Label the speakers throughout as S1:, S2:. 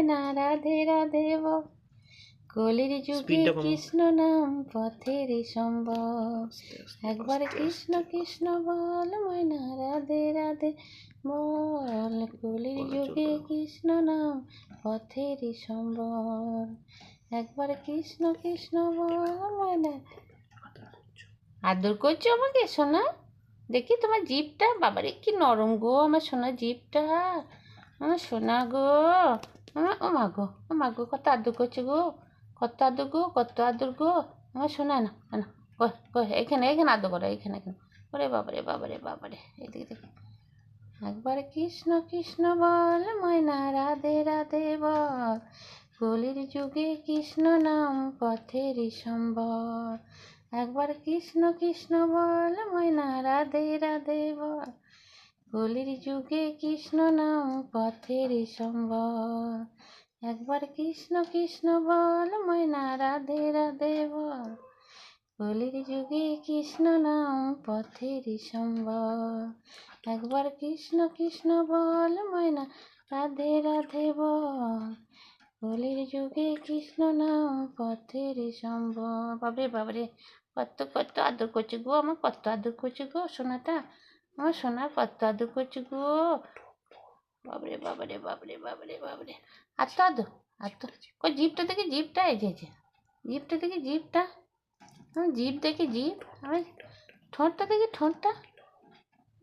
S1: ময়না রাধে রাধে বল। কলির যুগে কৃষ্ণ নাম পথের সম্বল। একবার কৃষ্ণ কৃষ্ণ বল ময়না রাধে রাধে বল। কলির যুগে কৃষ্ণ নাম পথের সম্বল। একবার কৃষ্ণ কৃষ্ণ বল ময়না। আদর করছো আমাকে সোনা? দেখি তোমার জিভটা, বাবারে কি নরম গো আমার সোনা জিভটা, আমার সোনা গো, আমার ও মা গো, ও মা গো, কত আদর করছো গো, কত আদর গো, কত আদর গো আমার সোনা। না না এখানে এখানে আদর করো, এখানে এখানে। ওরে বাবারে বাবারে বাবারে, এদিকে দেখি। একবার কৃষ্ণ কৃষ্ণ বল ময়না রাধে রাধে বল। কলির যুগে কৃষ্ণ নাম পথের সম্বল। একবার কৃষ্ণ কৃষ্ণ বল ময়না রাধে রাধে বল। কলির যুগে কৃষ্ণ নাম পথের সম্বল। একবার কৃষ্ণ কৃষ্ণ বল ময়না রাধে রাধে বল। কলির যুগে কৃষ্ণ নাম পথের সম্বল। একবার কৃষ্ণ কৃষ্ণ বল ময়না রাধে রাধে বল। কলির যুগে কৃষ্ণ নাম পথের সম্বল। বাবরে বাবরে, কত কত আদর করছে গো আমার, কত আদর করছে গো সোনাটা, আমার সোনা কত আদর করছে গো। বাবরে বাবরে বাবরে বাবরে বাবরে, আর তো আদর, আর তো ওই জিভটা দেখি, জিভটা এই যে জিভটা দেখি, জিভটা আমার জিভ দেখি, জিভ আমার ঠোঁটটা দেখি, ঠোঁটটা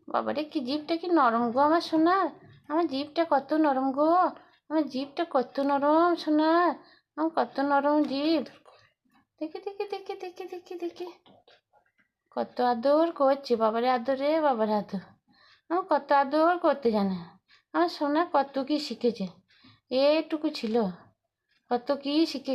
S1: বাবারে কি জিভটা কি নরম গো আমার সোনার, আমার জিভটা কত নরম গো, আমার জিভটা কত নরম সোনার, আমার কত নরম জিভ। দেখি দেখি দেখি দেখি দেখি দেখি, কত আদর করছে বাবারে, আদর রে বাবার আদর, আমার কত আদর করতে জানে আমার সোনা, কত কি শিখেছে, এটুকু ছিল কত কি শিখে